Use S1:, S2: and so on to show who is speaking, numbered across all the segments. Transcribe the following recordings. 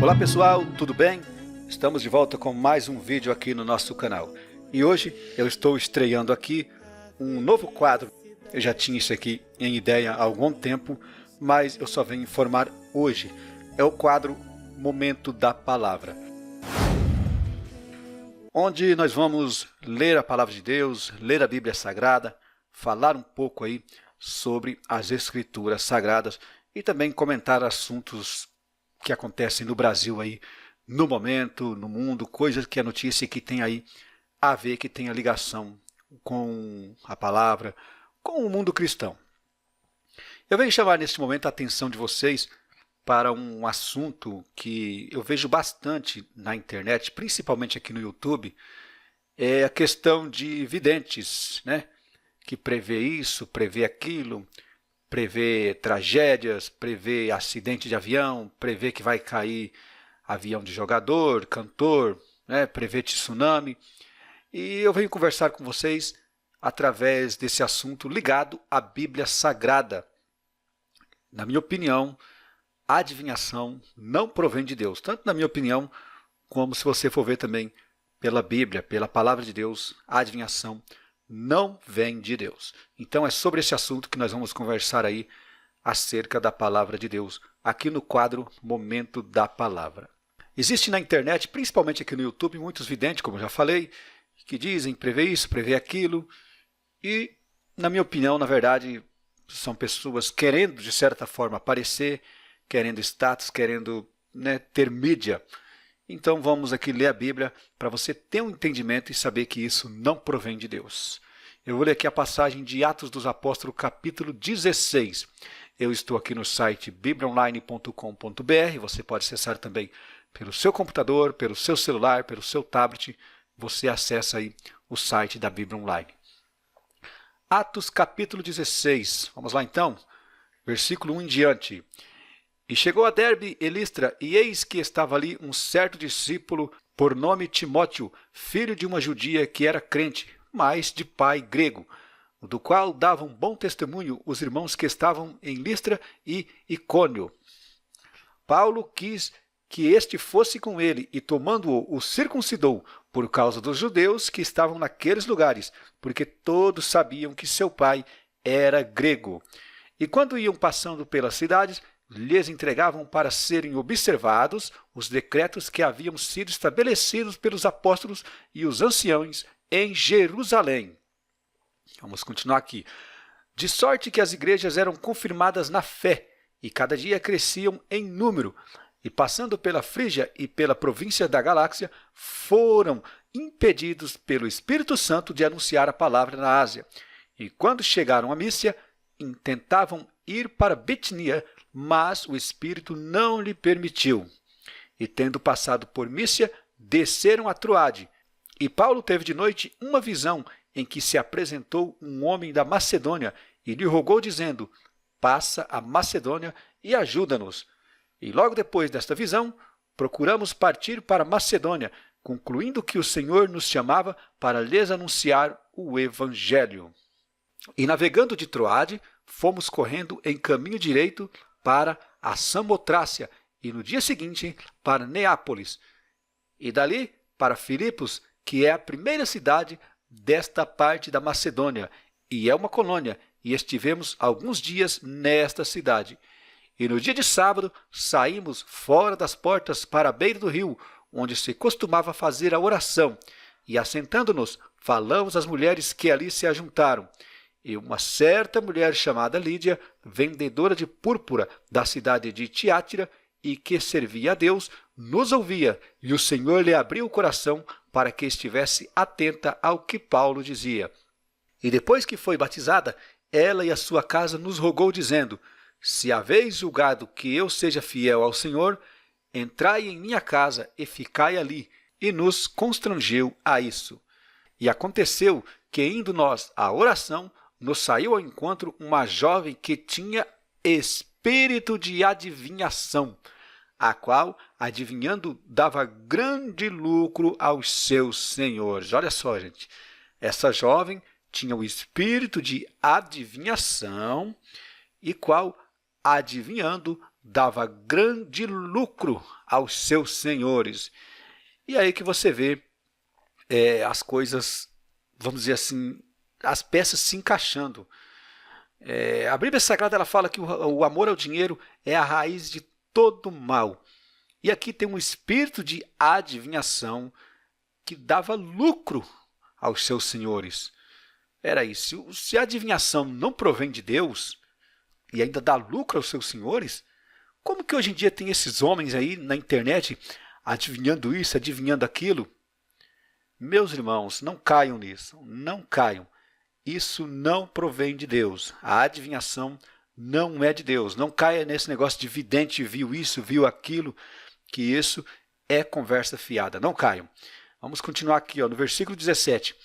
S1: Olá pessoal, tudo bem? Estamos de volta com mais um vídeo aqui no nosso canal. E hoje eu estou estreando aqui um novo quadro. Eu já tinha isso aqui em ideia há algum tempo, mas eu só venho informar hoje. É o quadro Momento da Palavra, onde nós vamos ler a Palavra de Deus, ler a Bíblia Sagrada, falar um pouco aí sobre as Escrituras Sagradas e também comentar assuntos que acontecem no Brasil aí, no momento, no mundo, coisas que é notícia que tem aí a ver, que tem a ligação com a palavra, com o mundo cristão. Eu venho chamar neste momento a atenção de vocês para um assunto que eu vejo bastante na internet, principalmente aqui no YouTube, é a questão de videntes, né? Que prevê isso, prevê aquilo, prevê tragédias, prevê acidente de avião, prevê que vai cair avião de jogador, cantor, né? Prevê tsunami. E eu venho conversar com vocês através desse assunto ligado à Bíblia Sagrada. Na minha opinião, a adivinhação não provém de Deus, tanto na minha opinião, como se você for ver também pela Bíblia, pela Palavra de Deus, a adivinhação não vem de Deus. Então é sobre esse assunto que nós vamos conversar aí acerca da Palavra de Deus, aqui no quadro Momento da Palavra. Existe na internet, principalmente aqui no YouTube, muitos videntes, como eu já falei, que dizem prevê isso, prevê aquilo, e na minha opinião, na verdade, são pessoas querendo de certa forma aparecer, querendo status, querendo, né, ter mídia. Então vamos aqui ler a Bíblia para você ter um entendimento e saber que isso não provém de Deus. Eu vou ler aqui a passagem de Atos dos Apóstolos, capítulo 16. Eu estou aqui no site bibliaonline.com.br, você pode acessar também pelo seu computador, pelo seu celular, pelo seu tablet, você acessa aí o site da Bíblia Online. Atos capítulo 16, vamos lá então, versículo 1 em diante. E chegou a Derbe e Listra, e eis que estava ali um certo discípulo, por nome Timóteo, filho de uma judia que era crente, mas de pai grego, do qual davam bom testemunho os irmãos que estavam em Listra e Icônio. Paulo quis que este fosse com ele, e tomando-o, o circuncidou, por causa dos judeus que estavam naqueles lugares, porque todos sabiam que seu pai era grego. E quando iam passando pelas cidades, lhes entregavam para serem observados os decretos que haviam sido estabelecidos pelos apóstolos e os anciãos em Jerusalém. Vamos continuar aqui. De sorte que as igrejas eram confirmadas na fé, e cada dia cresciam em número, e passando pela Frígia e pela província da Galácia, foram impedidos pelo Espírito Santo de anunciar a palavra na Ásia. E quando chegaram a Mísia, intentavam ir para Bitinia, mas o Espírito não lhe permitiu. E tendo passado por Mísia, desceram a Troade. E Paulo teve de noite uma visão em que se apresentou um homem da Macedônia e lhe rogou dizendo, passa a Macedônia e ajuda-nos. E logo depois desta visão, procuramos partir para Macedônia, concluindo que o Senhor nos chamava para lhes anunciar o Evangelho. E navegando de Troade, fomos correndo em caminho direito para a Samotrácia, e no dia seguinte para Neápolis, e dali para Filipos, que é a primeira cidade desta parte da Macedônia, e é uma colônia, e estivemos alguns dias nesta cidade. E no dia de sábado saímos fora das portas para a beira do rio, onde se costumava fazer a oração, e assentando-nos, falamos às mulheres que ali se ajuntaram. E uma certa mulher chamada Lídia, vendedora de púrpura da cidade de Tiátira, e que servia a Deus, nos ouvia, e o Senhor lhe abriu o coração para que estivesse atenta ao que Paulo dizia. E depois que foi batizada, ela e a sua casa nos rogou, dizendo, se haveis julgado que eu seja fiel ao Senhor, entrai em minha casa e ficai ali, e nos constrangeu a isso. E aconteceu que, indo nós à oração, nos saiu ao encontro uma jovem que tinha espírito de adivinhação, a qual, adivinhando, dava grande lucro aos seus senhores. Olha só, gente, essa jovem tinha o espírito de adivinhação, e qual, adivinhando, dava grande lucro aos seus senhores. E aí que você vê as coisas, vamos dizer assim, as peças se encaixando. A Bíblia Sagrada ela fala que o amor ao dinheiro é a raiz de todo mal. E aqui tem um espírito de adivinhação que dava lucro aos seus senhores. Peraí, se a adivinhação não provém de Deus e ainda dá lucro aos seus senhores, como que hoje em dia tem esses homens aí na internet adivinhando isso, adivinhando aquilo? Meus irmãos, não caiam nisso, não caiam. Isso não provém de Deus. A adivinhação não é de Deus. Não caia nesse negócio de vidente viu isso, viu aquilo, que isso é conversa fiada. Não caiam. Vamos continuar aqui, no versículo 17.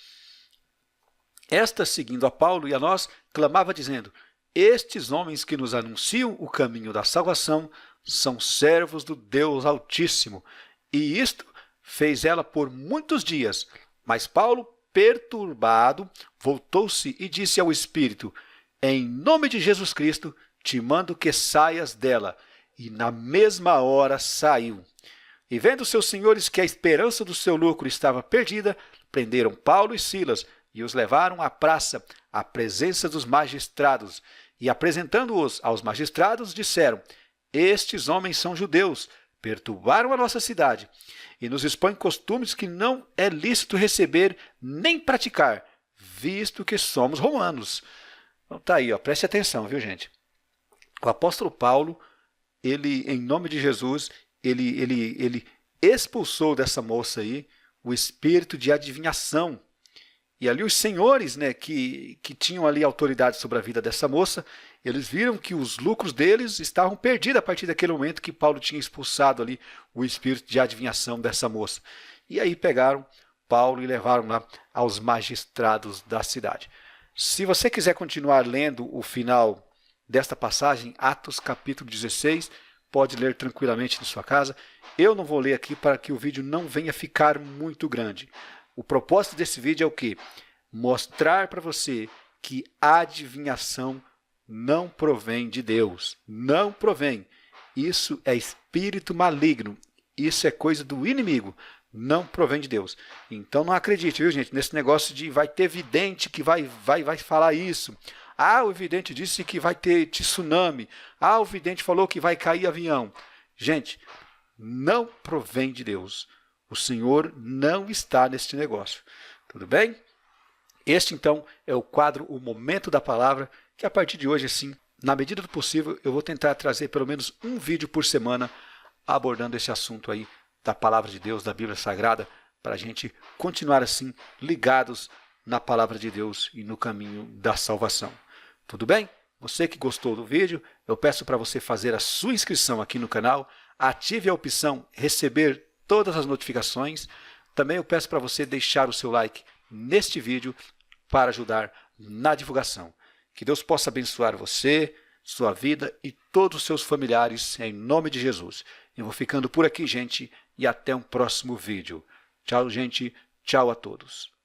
S1: Esta, seguindo a Paulo e a nós, clamava dizendo: estes homens que nos anunciam o caminho da salvação são servos do Deus Altíssimo. E isto fez ela por muitos dias. Mas Paulo, perturbado, voltou-se e disse ao Espírito: em nome de Jesus Cristo, te mando que saias dela. E na mesma hora saiu. E vendo seus senhores que a esperança do seu lucro estava perdida, prenderam Paulo e Silas e os levaram à praça, à presença dos magistrados. E apresentando-os aos magistrados, disseram: estes homens são judeus, perturbaram a nossa cidade e nos expõem costumes que não é lícito receber nem praticar, visto que somos romanos. Então tá aí, preste atenção, viu, gente? O apóstolo Paulo, ele, em nome de Jesus, ele expulsou dessa moça aí o espírito de adivinhação. E ali os senhores, né, que tinham ali autoridade sobre a vida dessa moça, eles viram que os lucros deles estavam perdidos a partir daquele momento que Paulo tinha expulsado ali o espírito de adivinhação dessa moça. E aí pegaram Paulo e levaram lá aos magistrados da cidade. Se você quiser continuar lendo o final desta passagem, Atos capítulo 16, pode ler tranquilamente na sua casa. Eu não vou ler aqui para que o vídeo não venha ficar muito grande. O propósito desse vídeo é o quê? Mostrar para você que a adivinhação não provém de Deus. Não provém. Isso é espírito maligno. Isso é coisa do inimigo. Não provém de Deus. Então não acredite, viu, gente, nesse negócio de vai ter vidente que vai falar isso. Ah, o vidente disse que vai ter tsunami. Ah, o vidente falou que vai cair avião. Gente, não provém de Deus. O Senhor não está neste negócio. Tudo bem? Este, então, é o quadro O Momento da Palavra, que a partir de hoje, assim, na medida do possível, eu vou tentar trazer pelo menos um vídeo por semana abordando esse assunto aí da Palavra de Deus, da Bíblia Sagrada, para a gente continuar assim, ligados na Palavra de Deus e no caminho da salvação. Tudo bem? Você que gostou do vídeo, eu peço para você fazer a sua inscrição aqui no canal, ative a opção Receber todas as notificações. Também eu peço para você deixar o seu like neste vídeo para ajudar na divulgação. Que Deus possa abençoar você, sua vida e todos os seus familiares em nome de Jesus. Eu vou ficando por aqui, gente, e até um próximo vídeo. Tchau, gente. Tchau a todos.